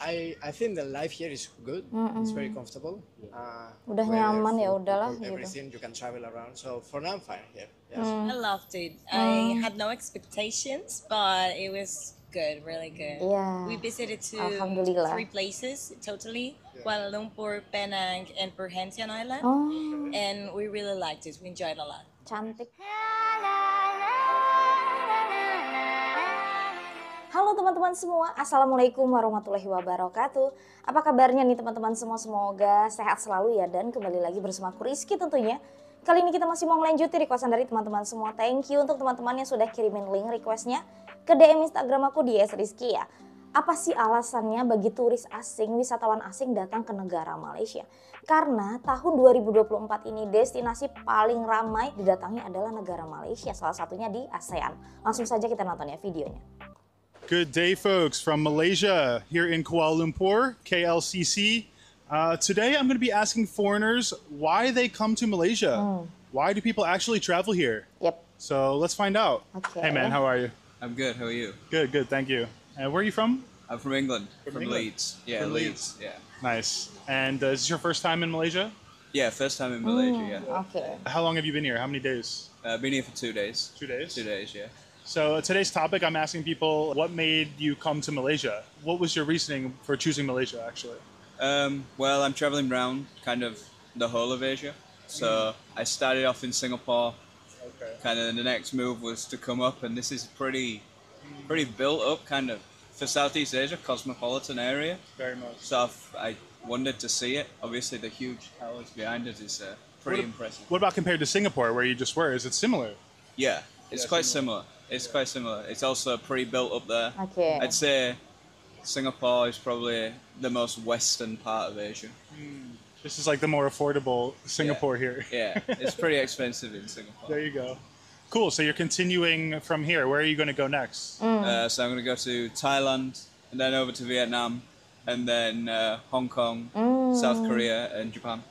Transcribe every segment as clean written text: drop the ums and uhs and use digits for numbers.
I think the life here is good. It's very comfortable. Udah weather, nyaman ya food, udahlah people, gitu. everything you can travel around. So for now I'm fine here. Yes. I loved it. I had no expectations, but it was good, really good. Yeah. We visited Alhamdulillah. 3 places totally: Kuala Lumpur, Penang, and Perhentian Island. Oh, And we really liked it. We enjoyed a lot. cantik. Halo teman-teman semua, Assalamualaikum warahmatullahi wabarakatuh. Apa kabarnya nih teman-teman semua? Semoga sehat selalu ya, dan kembali lagi bersama aku Rizky tentunya. Kali ini kita masih mau melanjuti requestan dari teman-teman semua. Thank you untuk teman-teman yang sudah kirimin link requestnya ke DM Instagram aku di @ysrizqiyyah. Apa sih alasannya bagi turis asing, wisatawan asing datang ke negara Malaysia? Karena tahun 2024 ini destinasi paling ramai didatangi adalah negara Malaysia, salah satunya di ASEAN. Langsung saja kita nonton ya videonya. Good day, folks, from Malaysia here in Kuala Lumpur, KLCC. Today I'm going to be asking foreigners why they come to Malaysia. Why do people actually travel here? Yep. So let's find out. Okay. Hey man, how are you? I'm good. How are you? Good, good, thank you. And where are you from? I'm from England. From From England? Leeds. Yeah, From Leeds. Yeah. Nice. And is this your first time in Malaysia? Yeah, first time in Malaysia. Yeah. Okay. How long have you been here? How many days? Been here for 2 days. 2 days? 2 days. Yeah. So today's topic, I'm asking people, what made you come to Malaysia? What was your reasoning for choosing Malaysia, actually? Well, I'm traveling around kind of the whole of Asia. So I started off in Singapore. Okay. Kind of the next move was to come up, and this is pretty built up kind of for Southeast Asia, cosmopolitan area. Very much. So I wanted to see it. Obviously, the huge towers behind us is pretty impressive. What about compared to Singapore, where you just were? Is it similar? Yeah, it's quite similar. It's quite similar. It's also pretty built up there. Okay. I'd say Singapore is probably the most western part of Asia. This is like the more affordable Singapore here. Yeah, it's pretty expensive in Singapore. There you go. Cool. So you're continuing from here. Where are you going to go next? So I'm going to go to Thailand, and then over to Vietnam, and then Hong Kong, South Korea, and Japan.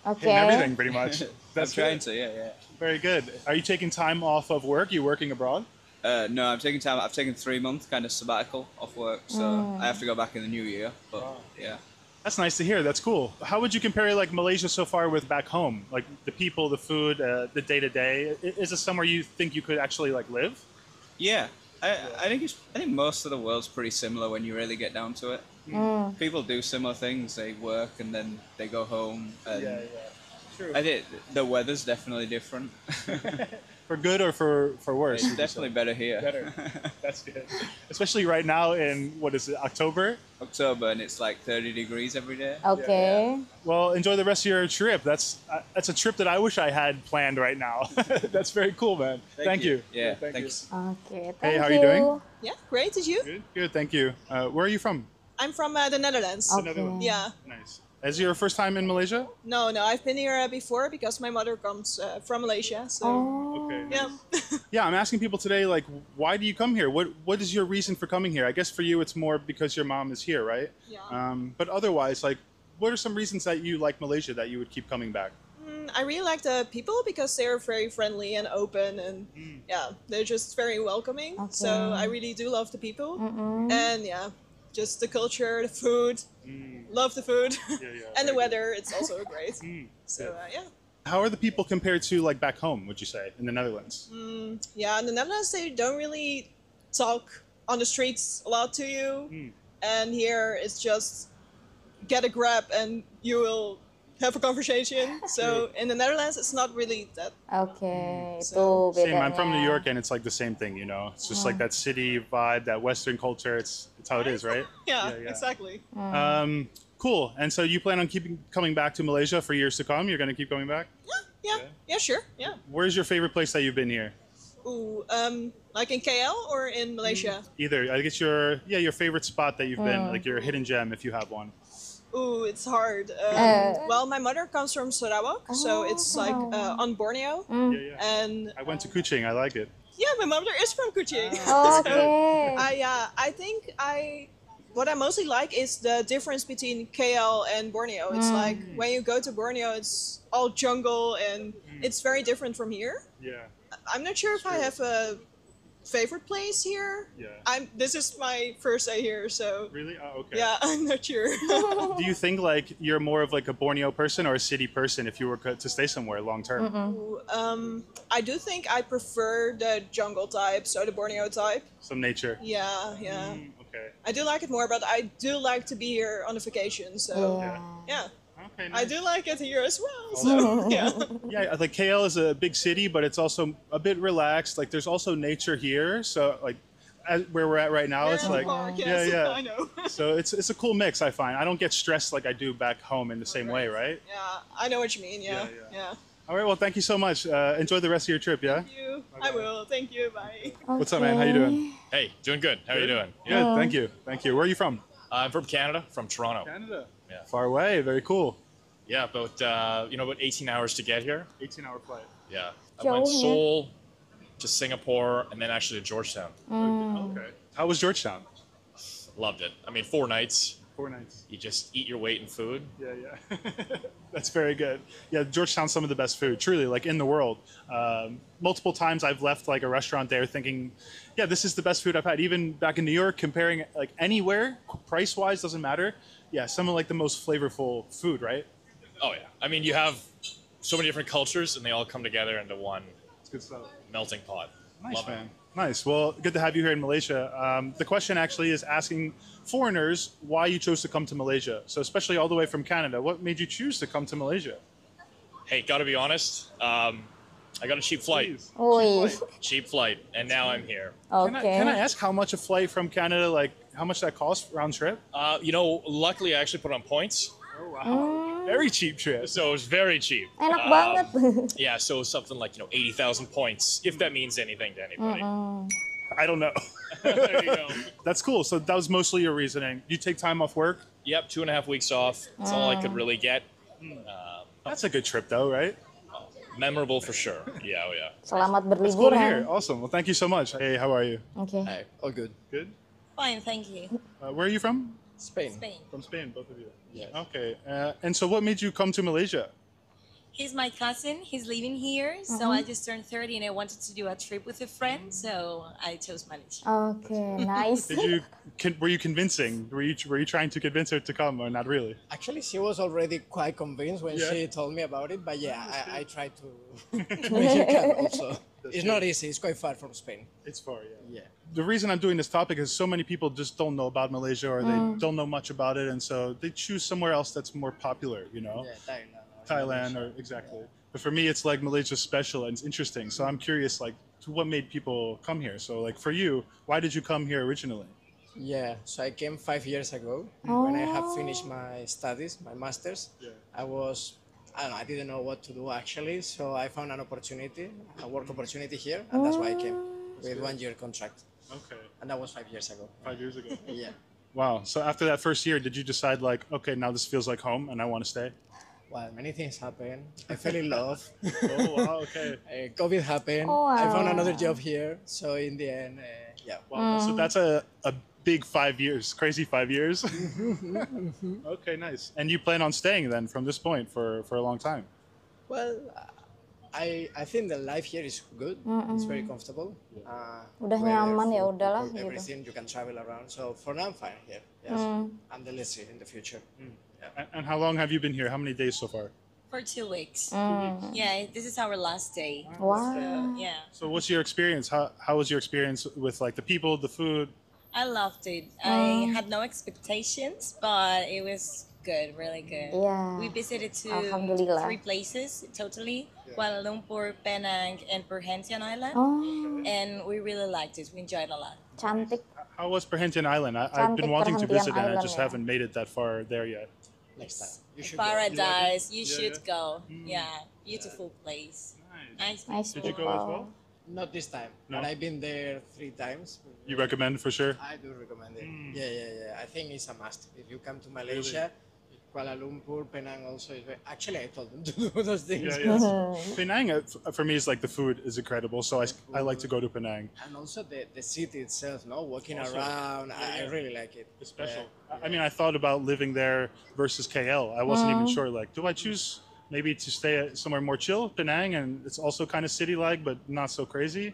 Okay. Hitting everything, pretty much. I'm trying to, yeah. Very good. Are you taking time off of work? You working abroad? No, I'm taking time. I've taken 3 months kind of sabbatical off work, so I have to go back in the new year. But yeah. That's nice to hear. That's cool. How would you compare like Malaysia so far with back home? Like the people, the food, the day to day. Is it somewhere you think you could actually like live? Yeah, I think most of the world's pretty similar when you really get down to it. People do similar things. They work and then they go home. And Yeah. True. I think the weather's definitely different. For good or for worse? It's definitely better here. Better. That's good. Especially right now in, what is it, October? October, and it's like 30 degrees every day. Okay. Well, enjoy the rest of your trip. That's a trip that I wish I had planned right now. That's very cool, man. Thank you. Yeah, thanks. Okay. Thank Hey, how are you doing? Yeah, great. Did you? Good. Good. Thank you. Where are you from? I'm from the Netherlands. Okay. Netherlands. Yeah. Nice. Is it your first time in Malaysia? No, I've been here before because my mother comes from Malaysia. So Okay. yeah. Yeah, I'm asking people today, like, why do you come here? What is your reason for coming here? I guess for you, it's more because your mom is here, right? Yeah. But otherwise, like, what are some reasons that you like Malaysia that you would keep coming back? I really like the people because they're very friendly and open, and yeah, they're just very welcoming. So I really do love the people, and yeah, just the culture, the food. Love the food, and the weather. It's also great. So yeah. How are the people compared to like back home? Would you say in the Netherlands? Yeah, in the Netherlands they don't really talk on the streets a lot to you, and here it's just get a grab and you will have a conversation. So in the Netherlands it's not really that. Okay, itu Same. bedanya. I'm from New York, and it's like the same thing. You know, it's just like that city vibe, that Western culture. It's how it is, right? Yeah, exactly. Cool. And so you plan on coming back to Malaysia for years to come? You're going to keep coming back? Yeah, sure. Yeah. Where's your favorite place that you've been here? Ooh, like in KL or in Malaysia? Either. I guess your favorite spot that you've been, like your hidden gem, if you have one. Ooh, it's hard. Well, my mother comes from Sarawak, so it's like on Borneo. And I went to Kuching. I like it. yeah, my mother is from Kuching. Okay. I think what I mostly like is the difference between KL and Borneo. It's like when you go to Borneo, it's all jungle and it's very different from here. Yeah. I'm not sure if I have a favorite place here. Yeah. This is my first day here, so Really? Oh, okay. yeah, I'm not sure. Do you think like you're more of like a Borneo person or a city person if you were to stay somewhere long term? I do think I prefer the jungle type, so the Borneo type. Some nature. Yeah. Okay. I do like it more, but I do like to be here on a vacation, so yeah. Okay. I Nice. do like it here as well, so yeah. Yeah, like KL is a big city, but it's also a bit relaxed. Like there's also nature here, so like where we're at right now, We're it's in the like park, yes, yeah. I know. So it's a cool mix. I find I don't get stressed like I do back home in the same way, right? Yeah, I know what you mean, yeah. All right. Well, thank you so much. Enjoy the rest of your trip. Yeah. Thank you. I will. Thank you. Bye. What's up, man? How you doing? Hey, doing good. How are you doing? Good. Thank you. Thank you. Where are you from? I'm from Canada, from Toronto. Canada. Yeah. Far away. Very cool. Yeah, about 18 hours to get here. 18-hour flight. Yeah. I Jauh went ya. Seoul to Singapore and then actually to Georgetown. Okay. How was Georgetown? Loved it. I mean, 4 nights. 4 nights. You just eat your weight in food. Yeah. That's very good. Yeah, Georgetown's some of the best food, truly, like in the world. Multiple times I've left like a restaurant there thinking, yeah, this is the best food I've had. Even back in New York, comparing like anywhere, price-wise, doesn't matter. Yeah, some of like the most flavorful food, right? Oh, yeah. I mean, you have so many different cultures and they all come together into one It's good stuff. melting pot. Nice, Love it. man. Nice. Well, good to have you here in Malaysia. The question actually is asking foreigners why you chose to come to Malaysia. So especially all the way from Canada, what made you choose to come to Malaysia? Hey, gotta be honest. I got a cheap flight. Please. Wih, Cheap flight. And now I'm here. oke. Can I ask how much a flight from Canada, like how much that costs round trip? Luckily I actually put on points. Oh, wow. Very cheap trip. So it was very cheap. Enak banget. Yeah, so something like 80,000 points, if that means anything to anybody. I don't know. There you go. That's cool. So that was mostly your reasoning. You take time off work? Yep, 2.5 weeks off. That's all I could really get. That's a good trip though, right? Memorable for sure. Yeah, oh yeah. Selamat That's cool to hear. berliburan. Awesome. Well, thank you so much. Hey, how are you? Oke. Hi, all good. Good. Fine, thank you. Where are you from? Spain. Spain. From Spain, both of you. Yes. Okay. And so what made you come to Malaysia? He's my cousin. He's living here, so I just turned 30 and I wanted to do a trip with a friend, so I chose Malaysia. Oke, nice. Were you convincing? Were you trying to convince her to come or not really? Actually, she was already quite convinced when Yeah. she told me about it, but yeah, I tried to make her come also. It's not easy, it's quite far from Spain. It's far, yeah. Yeah. The reason I'm doing this topic is so many people just don't know about Malaysia or they don't know much about it, and so they choose somewhere else that's more popular, you know? Yeah, Thailand. Thailand or exactly. But for me, it's like Malaysia's special and it's interesting. So I'm curious, like, to what made people come here? So, like, for you, why did you come here originally? Yeah, so I came 5 years ago when I have finished my studies, my master's. Yeah. I don't know, I didn't know what to do actually, so I found an opportunity, a work opportunity here, and that's why I came with 1 year contract. Okay, And that was 5 years ago. 5 years ago. Yeah. Wow. So after that first year, did you decide like, okay, now this feels like home and I want to stay? Well, many things happened. I fell in love. Oh, wow. Okay. COVID happened. Oh, I found wow. another job here. So in the end, yeah. Wow. So that's a big 5 years, crazy 5 years. Okay, nice. And you plan on staying then from this point for a long time? Well, I think the life here is good. It's very comfortable. Udah Weather, nyaman ya food, udahlah people, gitu. everything you can travel around. So for now, I'm fine here. Yes. And then let's see in the future. And how long have you been here? How many days so far? For 2 weeks. Yeah, this is our last day. Wow. Yeah, So what's your experience? How was your experience with like the people, the food? I loved it. I had no expectations, but it was good, really good. Yeah. We visited Alhamdulillah. 3 places totally: Kuala Lumpur, Penang, and Perhentian Island. Oh, And we really liked it. We enjoyed it a lot. cantik. How was Perhentian Island? I've Cantik been wanting to Perhentian visit and I Island, just ya. haven't made it that far there yet. Next time. You should go. Paradise. You Yeah, should yeah. go. Yeah, beautiful place. Nice. Nice. Nice Did you people. go as well? Not this time, No? but I've been there 3 times. You recommend for sure? I do recommend it. Yeah. I think it's a must. If you come to Malaysia, Kuala Lumpur, Penang also is very... Actually, I told them to do those things. Penang, for me, is like the food is incredible. So I like to go to Penang. And also the city itself, no? Walking around, I really like it. It's special. Yeah. I mean, I thought about living there versus KL. I wasn't even sure. Like, do I choose maybe to stay somewhere more chill, Penang, and it's also kind of city-like, but not so crazy?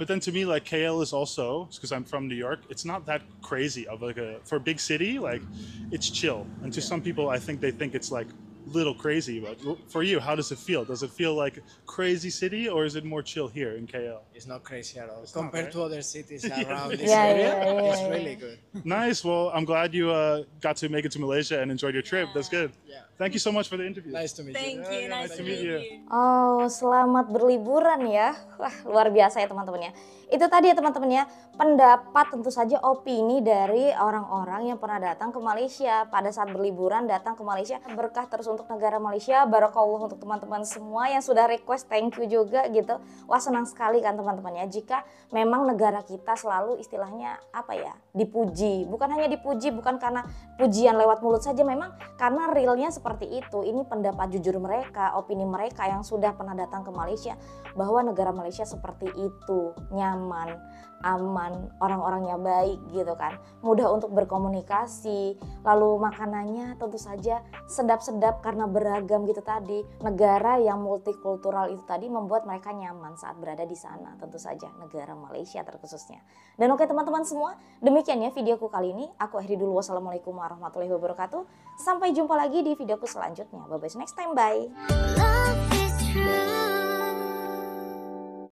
But then to me, like KL is also, because I'm from New York, it's not that crazy of like for a big city, like it's chill. And to some people, I think they think it's like little crazy. But for you, how does it feel? Does it feel like a crazy city, or is it more chill here in KL? It's not crazy at all. Compared to other cities around this Yeah, area, yeah, it's yeah. really good. Nice. Well, I'm glad you got to make it to Malaysia and enjoyed your trip. That's good. Yeah. Thank you so much for the interview. Nice to meet you. Thank you. Nice to meet you. Oh, selamat berliburan ya. Wah, luar biasa ya teman-teman ya. Itu tadi ya teman-teman ya, pendapat tentu saja opini dari orang-orang yang pernah datang ke Malaysia pada saat berliburan datang ke Malaysia. Berkah terus untuk negara Malaysia, barakallah untuk teman-teman semua yang sudah request, thank you juga gitu. Wah, senang sekali kan teman-teman ya, jika memang negara kita selalu istilahnya apa ya, dipuji. Bukan hanya dipuji, bukan karena pujian lewat mulut saja, memang karena realnya seperti itu. Ini pendapat jujur mereka, opini mereka yang sudah pernah datang ke Malaysia, bahwa negara Malaysia seperti itu, nyaman, aman, orang-orangnya baik gitu kan, mudah untuk berkomunikasi, lalu makanannya tentu saja sedap-sedap karena beragam gitu tadi. Negara yang multikultural itu tadi membuat mereka nyaman saat berada di sana, tentu saja negara Malaysia terkhususnya. Dan oke teman-teman semua, demikian ya videoku kali ini. Aku akhiri dulu, wassalamualaikum warahmatullahi wabarakatuh. Sampai jumpa lagi di videoku selanjutnya. Bye bye, next time, bye. Love is true.